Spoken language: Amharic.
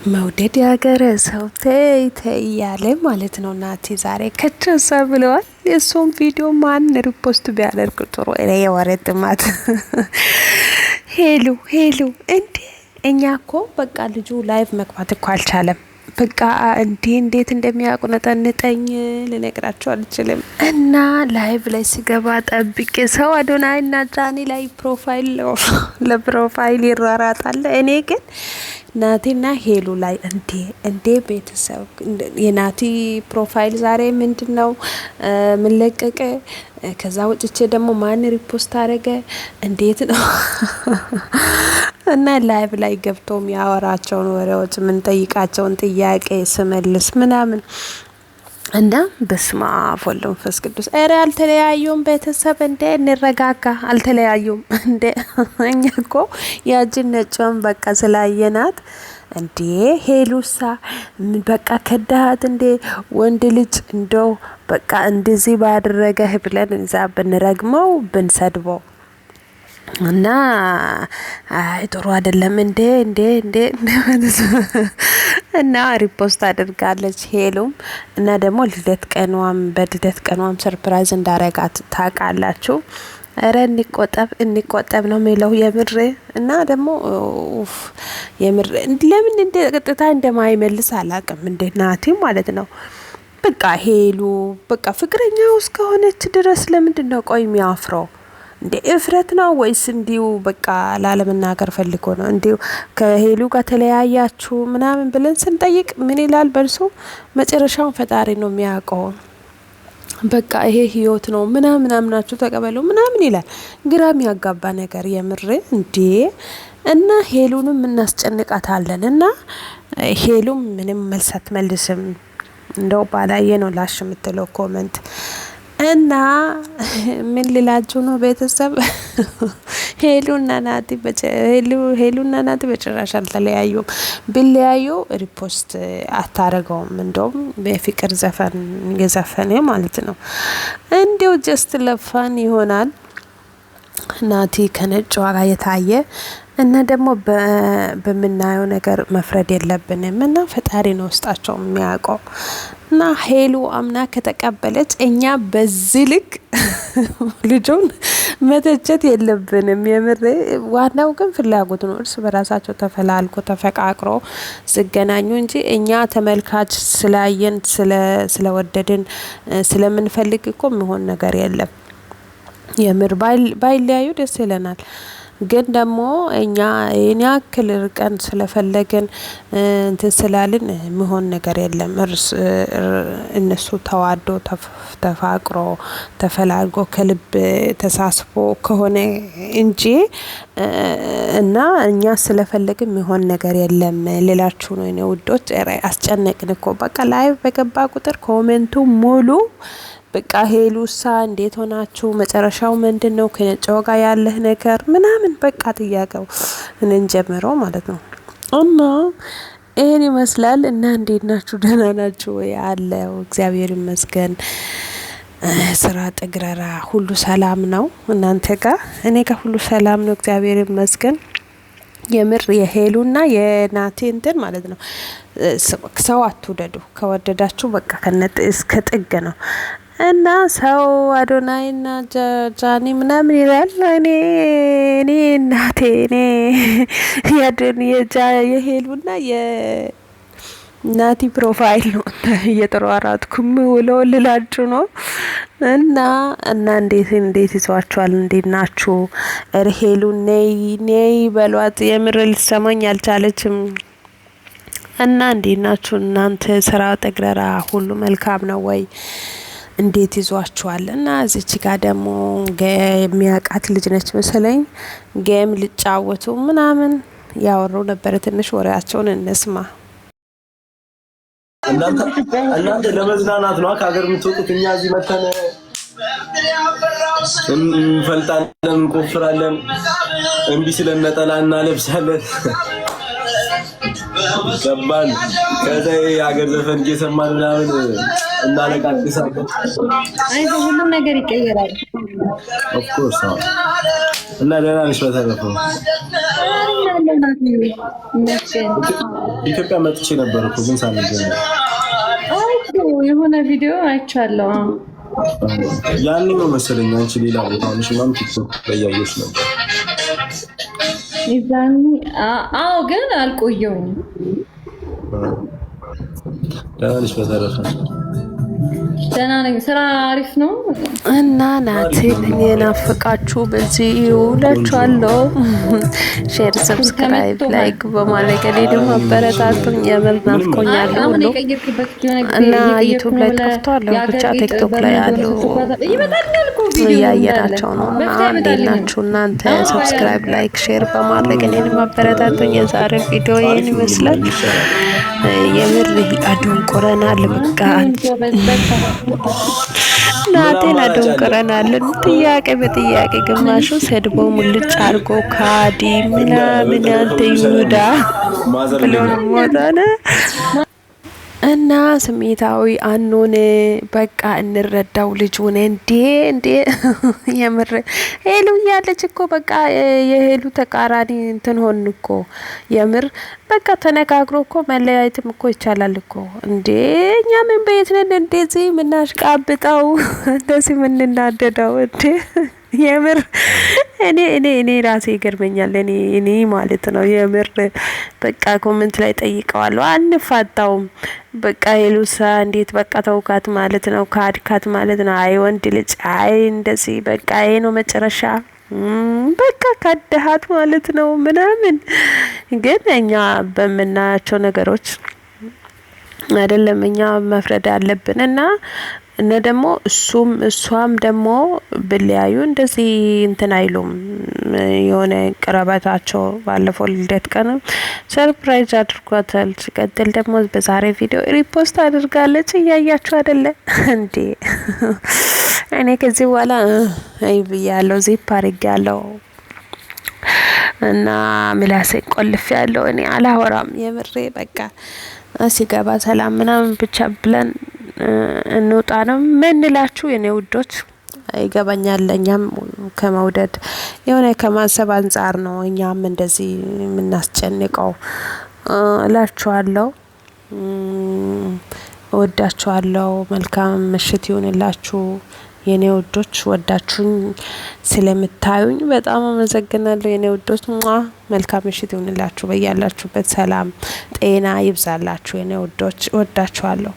መውደድ ያገረ ሰው ተይ ተይ እያለ ማለት ነው። ናቲ ዛሬ ከቸሳ ብለዋል። የእሱም ቪዲዮ ማን ሪፖስት ቢያደርግ ጥሩ? እኔ የወሬ ጥማት ሄሉ ሄሉ እንዴ! እኛ እኮ በቃ ልጁ ላይቭ መግባት እኮ አልቻለም። በቃ እንዴት እንደሚያቁነጠንጠኝ ልነግራቸው አልችልም። እና ላይቭ ላይ ሲገባ ጠብቄ ሰው አዶናይ እና ጃኒ ላይ ፕሮፋይል ለፕሮፋይል ይራራጣል። እኔ ግን ናቲና ሄሉ ላይ እንዴ ቤተሰብ የናቲ ፕሮፋይል ዛሬ ምንድነው ምን ለቀቀ? ከዛ ወጥቼ ደግሞ ማን ሪፖስት አረገ? እንዴት ነው? እና ላይቭ ላይ ገብቶም ያወራቸውን ወሬዎች ምን ጠይቃቸውን ጥያቄ ስመልስ ምናምን እና በስመ አብ ወወልድ ወመንፈስ ቅዱስ። ኧረ አልተለያዩም ቤተሰብ እንዴ እንረጋጋ። አልተለያዩም እንዴ እኛ እኮ ያችን ነጯን በቃ ስላየናት እንዴ ሄሉሳ በቃ ከዳሃት እንዴ ወንድ ልጅ እንደው በቃ እንደዚህ ባደረገህ ብለን እዛ ብንረግመው ብንሰድበው እና ጥሩ አይደለም እንዴ እና ሪፖስት አድርጋለች ሄሉም። እና ደግሞ በልደት ቀኗም ሰርፕራይዝ እንዳረጋት ታውቃላችሁ። እረ እንቆጠብ ነው የሚለው የምር። እና ደግሞ የምር ለምን እንደ ቀጥታ እንደማይመልስ አላውቅም። እንደ ናቲ ማለት ነው። በቃ ሄሉ በቃ ፍቅረኛው እስከሆነች ድረስ ለምንድን ነው ቆይ የሚያፍረው? እንዴ እፍረት ነው ወይስ እንዲው በቃ ላለመናገር ፈልጎ ነው? እንዲው ከሄሉ ጋር ተለያያችሁ ምናምን ብለን ስንጠይቅ ምን ይላል በርሱ? መጨረሻውን ፈጣሪ ነው የሚያውቀው። በቃ ይሄ ህይወት ነው ምናምን አምናችሁ ተቀበሉ ምናምን ይላል። ግራም ያጋባ ነገር የምር እንዴ። እና ሄሉንም እናስጨንቃታለን። እና ሄሉም ምንም መልስ አትመልስም። እንደው ባላየ ነው ላሽ የምትለው ኮመንት። እና ምን ልላችሁ ነው ቤተሰብ? ሄሉና ናቲ በጭራሽ አልተለያዩም። ቢለያዩ ሪፖስት አታረገውም። እንደውም የፍቅር ዘፈን የዘፈነ ማለት ነው። እንዲው ጀስት ለፋን ይሆናል። ናቲ ከነጭዋ ጋር የታየ እና ደግሞ በምናየው ነገር መፍረድ የለብንም። እና ፈጣሪ ነው ውስጣቸው የሚያውቀው። እና ሄሉ አምና ከተቀበለች እኛ በዚህ ልክ ልጁን መተቸት የለብንም። የምር ዋናው ግን ፍላጎት ነው። እርስ በራሳቸው ተፈላልጎ ተፈቃቅሮ ሲገናኙ እንጂ እኛ ተመልካች ስላየን ስለወደድን ስለምንፈልግ እኮ የሚሆን ነገር የለም። የምር ባይለያዩ ደስ ይለናል። ግን ደግሞ እኛ የኛ ያክል ርቀን ስለፈለግን እንትን ስላልን የሚሆን ነገር የለም። እነሱ ተዋዶ ተፋቅሮ ተፈላልጎ ከልብ ተሳስቦ ከሆነ እንጂ እና እኛ ስለፈለግን የሚሆን ነገር የለም ልላችሁ ነው የኔ ውዶች። አስጨነቅን እኮ በቃ ላይቭ በገባ ቁጥር ኮሜንቱ ሙሉ በቃ ሄሉሳ እንዴት ሆናችሁ? መጨረሻው ምንድነው? ከነጭው ጋር ያለህ ነገር ምናምን በቃ ጥያቄው እንጀምረው ማለት ነው። እና ይሄን ይመስላል። እና እንዴት ናችሁ? ደህና ናችሁ ወይ? አለው እግዚአብሔር ይመስገን። ስራ ጥግረራ ሁሉ ሰላም ነው እናንተ ጋር? እኔ ጋር ሁሉ ሰላም ነው እግዚአብሔር ይመስገን። የምር የሄሉና የናቲ እንትን ማለት ነው። ሰው አትውደዱ። ከወደዳችሁ በቃ ከነጥ እስከ ጥግ ነው። እና ሰው አዶናይና ጃኒ ምናምን ይላል። እኔ እናቴ የሄሉና የናቲ ፕሮፋይል ነው እየተሯሯጥኩም ውለው ልላችሁ ነው። እና እንዴት ይዟችኋል? እንዴት ናችሁ? ሄሉ ነይ በሏት። የምር ልትሰማኝ አልቻለችም። እና እንዴት ናችሁ እናንተ? ስራ ጠግረራ ሁሉ መልካም ነው ወይ? እንዴት ይዟችኋል? እና እዚች ጋር ደግሞ የሚያውቃት ልጅ ነች መሰለኝ ጌም ልጫወቱ ምናምን ያወሩ ነበር። ትንሽ ወሬያቸውን እንስማ። እናንተ ለመዝናናት ነው ከሀገር የምትወጡት። እኛ እዚህ መተን እንፈልጣለን፣ እንቆፍራለን፣ እምቢ ሲለን ነጠላ እናለብሳለን። ገባን? ከዛ የሀገር ዘፈን እየሰማን ምናምን እናለቃቅሳለን። አይ ሁሉም ነገር ይቀየራል። ኦፍ ኮርስ እና ደህና ነሽ? በተረፈ ኢትዮጵያ መጥቼ ነበር እኮ ግን ሳንገናኝ የሆነ ቪዲዮ አይቻለሁ። ያኔ ነው መሰለኝ አንቺ ሌላ ቦታ ሆነሽ ምናምን ቲክቶክ ላይ ያየሁሽ ነበር። ይዛኒ አዎ፣ ግን አልቆየሁም። ደህና ነሽ? በተረፈ ደህና ነኝ። ስራ አሪፍ ነው እና ናቴን የናፈቃችሁ በዚህ ይውላችኋለሁ። ሼር፣ ሰብስክራይብ፣ ላይክ በማድረግ ደግሞ አበረታቱኝ። የምር ናፍቆኛል ሁሉ እና ዩቲዩብ ላይ ጠፍቷል። ብቻ ቲክቶክ ላይ ያሉ እያየናቸው ነው። እና እንዴት ናችሁ እናንተ? ሰብስክራይብ፣ ላይክ፣ ሼር በማድረግ እኔንም አበረታቱኝ። የዛሬ ቪዲዮ ይህን ይመስላል። የምር አደንቆረናል። በቃ ናቴን አደንቆረናል። ጥያቄ በጥያቄ ግማሹ ሰድቦ ሙልጭ አርጎ ካዲ ምናምን አንተ ይሁዳ ብሎ ሞታነ እና ስሜታዊ አኖን በቃ እንረዳው ልጁን እንዴ የምር ሄሉ እያለች እኮ በቃ የሄሉ ተቃራኒ እንትን ሆን እኮ የምር በቃ ተነጋግሮ እኮ መለያየትም እኮ ይቻላል እኮ እንዴ። እኛ ምን በየት ነን እንደዚህ ምናሽቃብጠው እንደዚህ ምንናደደው እንዴ? የምር እኔ ራሴ ይገርመኛል። እኔ ማለት ነው የምር በቃ ኮሜንት ላይ ጠይቀዋለሁ። አንፋታውም በቃ ሄሉሳ እንዴት በቃ ተውካት ማለት ነው፣ ካድካት ማለት ነው። አይ ወንድ ልጅ አይ እንደዚህ በቃ ይሄ ነው መጨረሻ በቃ ካደሃት ማለት ነው ምናምን። ግን እኛ በመናቸው ነገሮች አይደለም እኛ መፍረድ አለብን እና ደግሞ እሷም ደግሞ ብለያዩ እንደዚህ እንትን አይሉም። የሆነ ቅረበታቸው ባለፈው ልደት ቀን ሰርፕራይዝ አድርጓታል። ሲቀጥል ደግሞ በዛሬ ቪዲዮ ሪፖስት አድርጋለች። እያያችሁ አይደለ እንዴ? እኔ ከዚህ በኋላ አይ ብያለሁ፣ ዚፕ አድርጌያለሁ እና ምላሴ ቆልፍ ያለው እኔ አላወራም። የምሬ በቃ ሲገባ ሰላም ምናምን ብቻ ብለን እንውጣ ነው ምንላችሁ የኔ ውዶች። ይገባኛል። እኛም ከመውደድ የሆነ ከማሰብ አንጻር ነው እኛም እንደዚህ የምናስጨንቀው እላችኋለሁ። እወዳችኋለሁ። መልካም ምሽት ይሁንላችሁ የኔ ውዶች። ወዳችሁኝ ስለምታዩኝ በጣም አመሰግናለሁ የኔ ውዶች። መልካም ምሽት ይሁንላችሁ። በያላችሁበት ሰላም ጤና ይብዛላችሁ የኔ ውዶች። እወዳችኋለሁ።